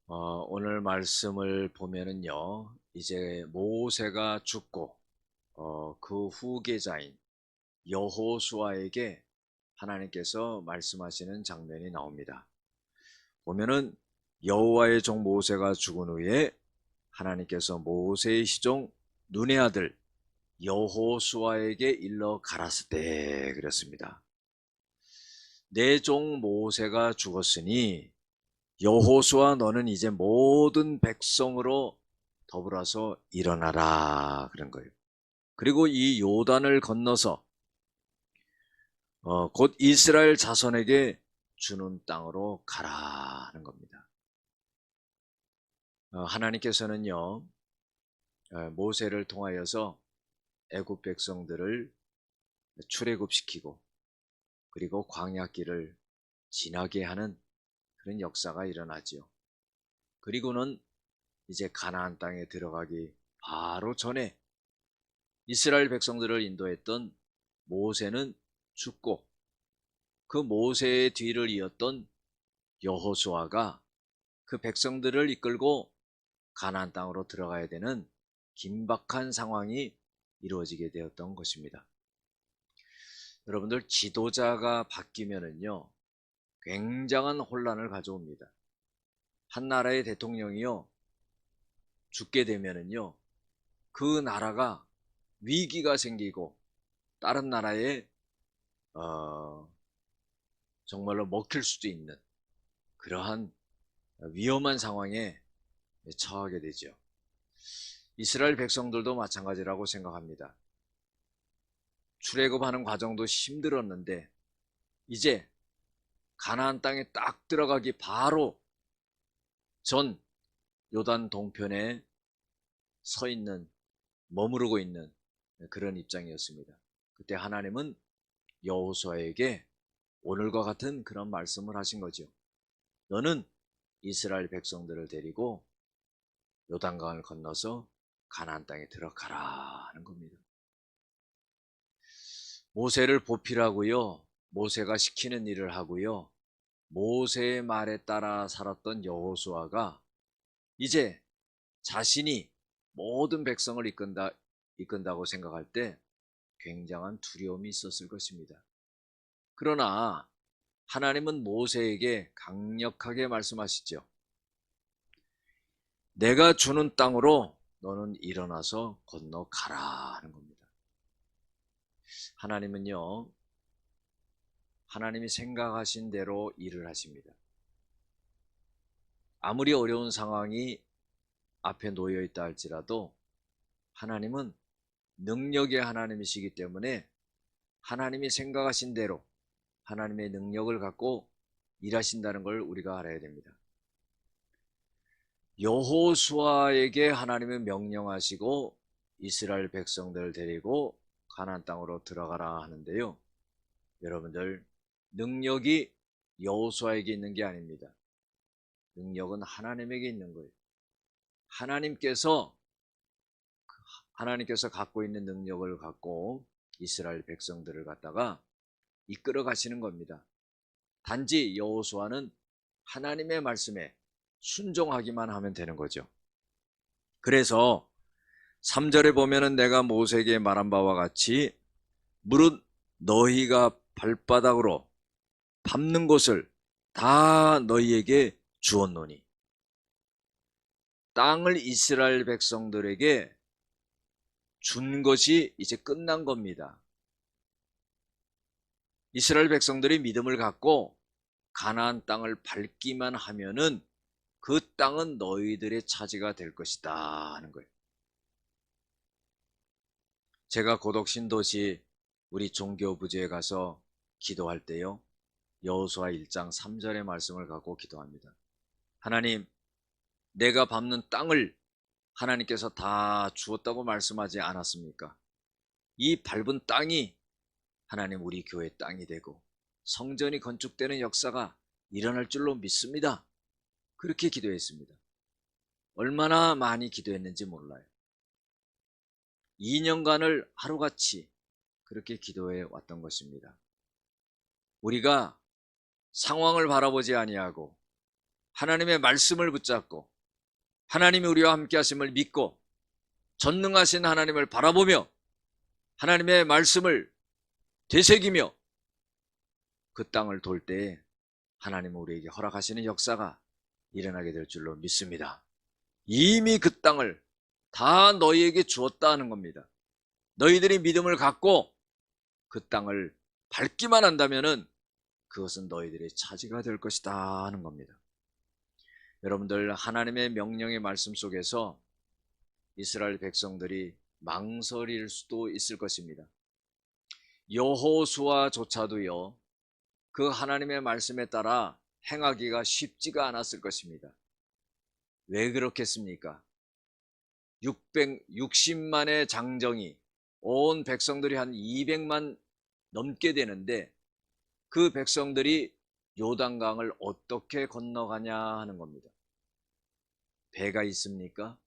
오늘 말씀을 보면은요, 이제 모세가 죽고, 그 후계자인 여호수아에게 하나님께서 말씀하시는 장면이 나옵니다. 보면은 여호와의 종 모세가 죽은 후에 하나님께서 모세의 시종 눈의 아들 여호수아에게 일러 가라사대 그랬습니다. 내 종 모세가 죽었으니 여호수아 너는 이제 모든 백성으로 더불어서 일어나라 그런 거예요. 그리고 이 요단을 건너서 곧 이스라엘 자손에게 주는 땅으로 가라 하는 겁니다. 하나님께서는요 모세를 통하여서 애굽 백성들을 출애굽시키고 그리고 광야길을 지나게 하는 그런 역사가 일어나지요. 그리고는 이제 가나안 땅에 들어가기 바로 전에 이스라엘 백성들을 인도했던 모세는 죽고 그 모세의 뒤를 이었던 여호수아가 그 백성들을 이끌고 가나안 땅으로 들어가야 되는 긴박한 상황이 이루어지게 되었던 것입니다. 여러분들 지도자가 바뀌면은요 굉장한 혼란을 가져옵니다. 한 나라의 대통령이요 죽게 되면은요 그 나라가 위기가 생기고 다른 나라에 정말로 먹힐 수도 있는 그러한 위험한 상황에 처하게 되죠. 이스라엘 백성들도 마찬가지라고 생각합니다. 출애굽하는 과정도 힘들었는데 이제 가나안 땅에 딱 들어가기 바로 전 요단 동편에 서 있는 머무르고 있는 그런 입장이었습니다. 그때 하나님은 여호수아에게 오늘과 같은 그런 말씀을 하신 거죠. 너는 이스라엘 백성들을 데리고 요단강을 건너서 가나안 땅에 들어가라 하는 겁니다. 모세를 보필하고요. 모세가 시키는 일을 하고요. 모세의 말에 따라 살았던 여호수아가 이제 자신이 모든 백성을 이끈다고 생각할 때 굉장한 두려움이 있었을 것입니다. 그러나 하나님은 모세에게 강력하게 말씀하시죠. 내가 주는 땅으로 너는 일어나서 건너가라 하는 겁니다. 하나님은요, 하나님이 생각하신 대로 일을 하십니다. 아무리 어려운 상황이 앞에 놓여 있다 할지라도 하나님은 능력의 하나님이시기 때문에 하나님이 생각하신 대로 하나님의 능력을 갖고 일하신다는 걸 우리가 알아야 됩니다. 여호수아에게 하나님은 명령하시고 이스라엘 백성들을 데리고 가나안 땅으로 들어가라 하는데요. 여러분들 능력이 여호수아에게 있는 게 아닙니다. 능력은 하나님에게 있는 거예요. 하나님께서 갖고 있는 능력을 갖고 이스라엘 백성들을 갖다가 이끌어 가시는 겁니다. 단지 여호수아는 하나님의 말씀에 순종하기만 하면 되는 거죠. 그래서 3절에 보면은 내가 모세에게 말한 바와 같이 무릇 너희가 발바닥으로 밟는 곳을 다 너희에게 주었노니 땅을 이스라엘 백성들에게 준 것이 이제 끝난 겁니다. 이스라엘 백성들이 믿음을 갖고 가나안 땅을 밟기만 하면은 그 땅은 너희들의 차지가 될 것이다 하는 거예요. 제가 고독 신도시 우리 종교부지에 가서 기도할 때요. 여호수아 1장 3절의 말씀을 갖고 기도합니다. 하나님, 내가 밟는 땅을 하나님께서 다 주었다고 말씀하지 않았습니까? 이 밟은 땅이 하나님 우리 교회 땅이 되고 성전이 건축되는 역사가 일어날 줄로 믿습니다. 그렇게 기도했습니다. 얼마나 많이 기도했는지 몰라요. 2년간을 하루같이 그렇게 기도해 왔던 것입니다. 우리가 상황을 바라보지 아니하고 하나님의 말씀을 붙잡고 하나님이 우리와 함께 하심을 믿고 전능하신 하나님을 바라보며 하나님의 말씀을 되새기며 그 땅을 돌 때에 하나님은 우리에게 허락하시는 역사가 일어나게 될 줄로 믿습니다. 이미 그 땅을 다 너희에게 주었다 하는 겁니다. 너희들이 믿음을 갖고 그 땅을 밟기만 한다면은 그것은 너희들의 차지가 될 것이다 하는 겁니다. 여러분들, 하나님의 명령의 말씀 속에서 이스라엘 백성들이 망설일 수도 있을 것입니다. 여호수아조차도요, 그 하나님의 말씀에 따라 행하기가 쉽지가 않았을 것입니다. 왜 그렇겠습니까? 660만의 장정이 온 백성들이 한 200만 넘게 되는데 그 백성들이 요단강을 어떻게 건너가냐 하는 겁니다. 배가 있습니까?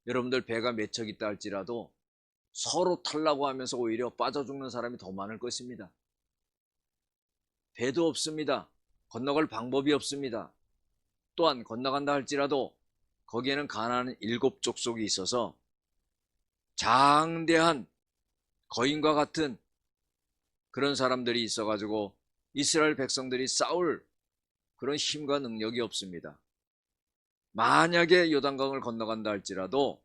여러분들, 배가 몇 척 있다 할지라도 서로 타려고 하면서 오히려 빠져 죽는 사람이 더 많을 것입니다. 배도 없습니다. 건너갈 방법이 없습니다. 또한 건너간다 할지라도 거기에는 가나안 7족속이 있어서 장대한 거인과 같은 그런 사람들이 있어가지고 이스라엘 백성들이 싸울 그런 힘과 능력이 없습니다. 만약에 요단강을 건너간다 할지라도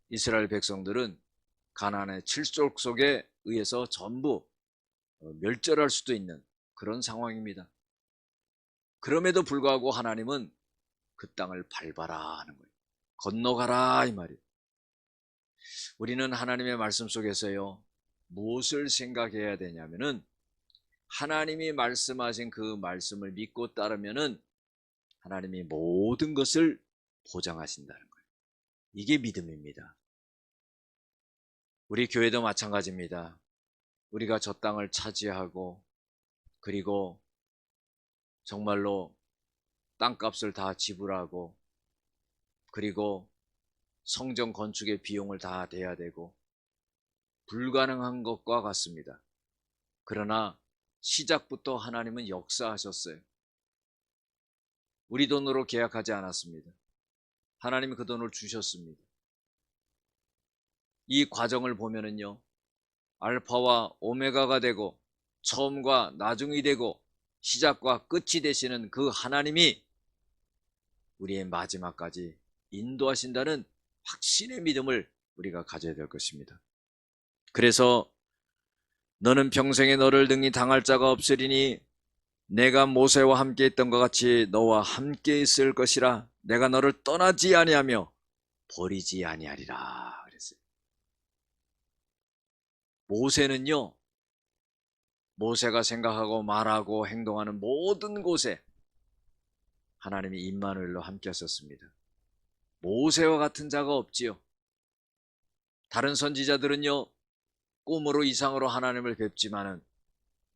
이스라엘 백성들은 가나안의 7족속에 의해서 전부 멸절할 수도 있는 그런 상황입니다. 그럼에도 불구하고 하나님은 그 땅을 밟아라 하는 거예요. 건너가라 이 말이에요. 우리는 하나님의 말씀 속에서요, 무엇을 생각해야 되냐면은 하나님이 말씀하신 그 말씀을 믿고 따르면은 하나님이 모든 것을 보장하신다는 거예요. 이게 믿음입니다. 우리 교회도 마찬가지입니다. 우리가 저 땅을 차지하고 그리고 정말로 땅값을 다 지불하고 그리고 성전 건축의 비용을 다 대야 되고 불가능한 것과 같습니다. 그러나 시작부터 하나님은 역사하셨어요. 우리 돈으로 계약하지 않았습니다. 하나님이 그 돈을 주셨습니다. 이 과정을 보면은요, 알파와 오메가가 되고 처음과 나중이 되고 시작과 끝이 되시는 그 하나님이 우리의 마지막까지 인도하신다는 확신의 믿음을 우리가 가져야 될 것입니다. 그래서 너는 평생에 너를 등이 당할 자가 없으리니 내가 모세와 함께 있던 것 같이 너와 함께 있을 것이라. 내가 너를 떠나지 아니하며 버리지 아니하리라 그랬어요. 모세는요, 모세가 생각하고 말하고 행동하는 모든 곳에 하나님이 임마누엘로 함께 하셨습니다. 모세와 같은 자가 없지요. 다른 선지자들은요, 꿈으로 이상으로 하나님을 뵙지만은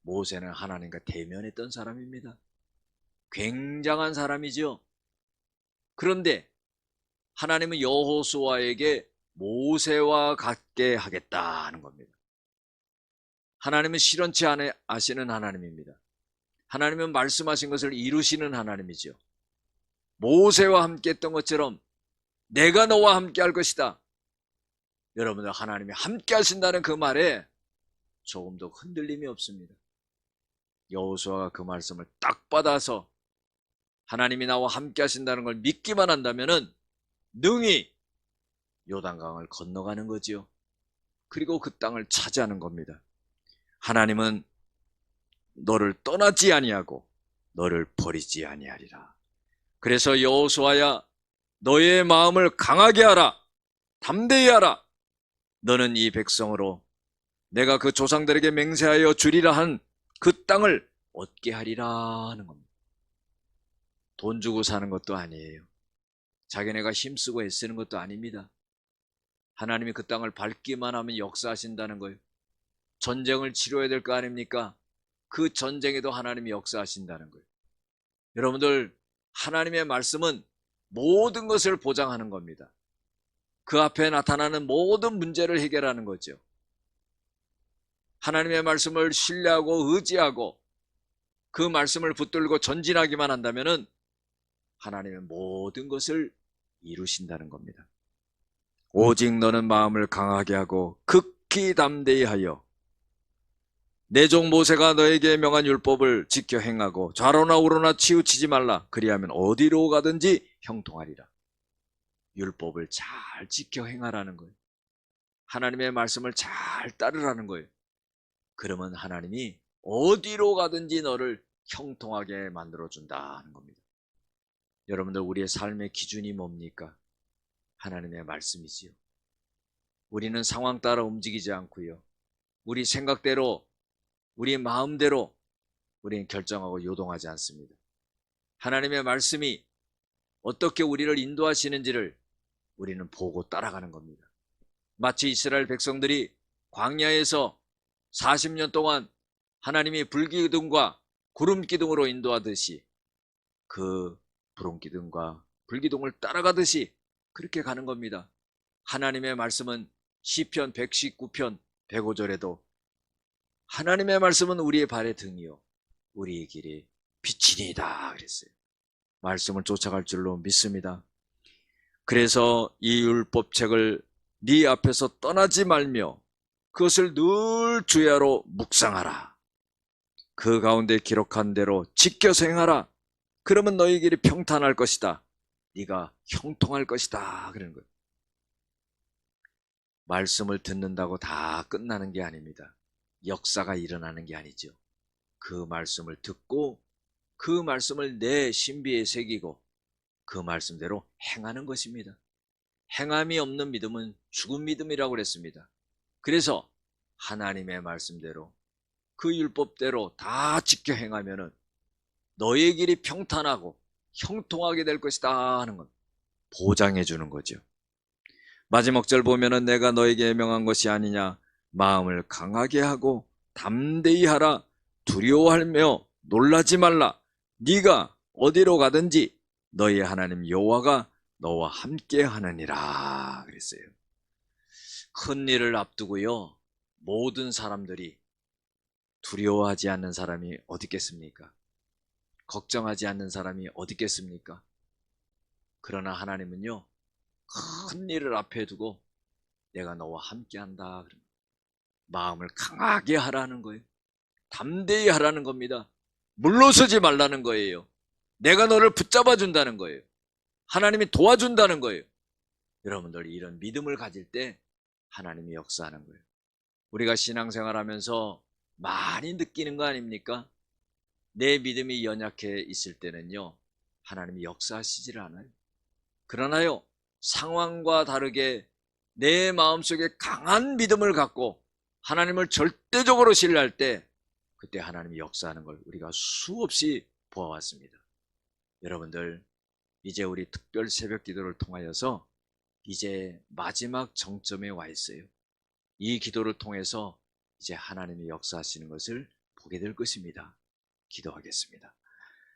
모세는 하나님과 대면했던 사람입니다. 굉장한 사람이죠. 그런데 하나님은 여호수아에게 모세와 같게 하겠다 하는 겁니다. 하나님은 실현치 아시는 하나님입니다. 하나님은 말씀하신 것을 이루시는 하나님이죠. 모세와 함께 했던 것처럼 내가 너와 함께 할 것이다. 여러분들, 하나님이 함께 하신다는 그 말에 조금도 흔들림이 없습니다. 여호수아가 그 말씀을 딱 받아서 하나님이 나와 함께 하신다는 걸 믿기만 한다면은 능히 요단강을 건너가는 거지요. 그리고 그 땅을 차지하는 겁니다. 하나님은 너를 떠나지 아니하고 너를 버리지 아니하리라. 그래서 여호수아야, 너의 마음을 강하게 하라. 담대히 하라. 너는 이 백성으로 내가 그 조상들에게 맹세하여 주리라 한 그 땅을 얻게 하리라 하는 겁니다. 돈 주고 사는 것도 아니에요. 자기네가 힘쓰고 애쓰는 것도 아닙니다. 하나님이 그 땅을 밟기만 하면 역사하신다는 거예요. 전쟁을 치러야 될 거 아닙니까? 그 전쟁에도 하나님이 역사하신다는 거예요. 여러분들, 하나님의 말씀은 모든 것을 보장하는 겁니다. 그 앞에 나타나는 모든 문제를 해결하는 거죠. 하나님의 말씀을 신뢰하고 의지하고 그 말씀을 붙들고 전진하기만 한다면은 하나님은 모든 것을 이루신다는 겁니다. 오직 너는 마음을 강하게 하고 극히 담대히 하여 내 종 모세가 너에게 명한 율법을 지켜 행하고 좌로나 우로나 치우치지 말라. 그리하면 어디로 가든지 형통하리라. 율법을 잘 지켜 행하라는 거예요. 하나님의 말씀을 잘 따르라는 거예요. 그러면 하나님이 어디로 가든지 너를 형통하게 만들어준다는 겁니다. 여러분들, 우리의 삶의 기준이 뭡니까? 하나님의 말씀이지요. 우리는 상황 따라 움직이지 않고요, 우리 생각대로, 우리 마음대로 우리는 결정하고 요동하지 않습니다. 하나님의 말씀이 어떻게 우리를 인도하시는지를 우리는 보고 따라가는 겁니다. 마치 이스라엘 백성들이 광야에서 40년 동안 하나님이 불기둥과 구름기둥으로 인도하듯이 그 구름기둥과 불기둥을 따라가듯이 그렇게 가는 겁니다. 하나님의 말씀은 시편 119편 105절에도 하나님의 말씀은 우리의 발의 등이요 우리의 길이 빛이니이다 그랬어요. 말씀을 쫓아갈 줄로 믿습니다. 그래서 이 율법책을 네 앞에서 떠나지 말며 그것을 늘 주야로 묵상하라. 그 가운데 기록한 대로 지켜서 행하라. 그러면 너희 길이 평탄할 것이다. 네가 형통할 것이다. 그러는 거예요. 말씀을 듣는다고 다 끝나는 게 아닙니다. 역사가 일어나는 게 아니죠. 그 말씀을 듣고 그 말씀을 내 신비에 새기고 그 말씀대로 행하는 것입니다. 행함이 없는 믿음은 죽은 믿음이라고 그랬습니다. 그래서 하나님의 말씀대로 그 율법대로 다 지켜 행하면은 너의 길이 평탄하고 형통하게 될 것이다 하는 것 보장해 주는 거죠. 마지막 절 보면은 내가 너에게 명한 것이 아니냐 마음을 강하게 하고 담대히 하라 두려워하며 놀라지 말라 네가 어디로 가든지 너희 하나님 여호와가 너와 함께 하느니라 그랬어요. 큰 일을 앞두고요 모든 사람들이 두려워하지 않는 사람이 어디 있겠습니까? 걱정하지 않는 사람이 어디 있겠습니까? 그러나 하나님은요 큰 일을 앞에 두고 내가 너와 함께 한다. 마음을 강하게 하라는 거예요. 담대히 하라는 겁니다. 물러서지 말라는 거예요. 내가 너를 붙잡아 준다는 거예요. 하나님이 도와준다는 거예요. 여러분들이 이런 믿음을 가질 때 하나님이 역사하는 거예요. 우리가 신앙생활하면서 많이 느끼는 거 아닙니까? 내 믿음이 연약해 있을 때는요 하나님이 역사하시질 않아요. 그러나요 상황과 다르게 내 마음속에 강한 믿음을 갖고 하나님을 절대적으로 신뢰할 때 그때 하나님이 역사하는 걸 우리가 수없이 보아왔습니다. 여러분들 이제 우리 특별 새벽 기도를 통하여서 이제 마지막 정점에 와 있어요. 이 기도를 통해서 이제 하나님이 역사하시는 것을 보게 될 것입니다. 기도하겠습니다.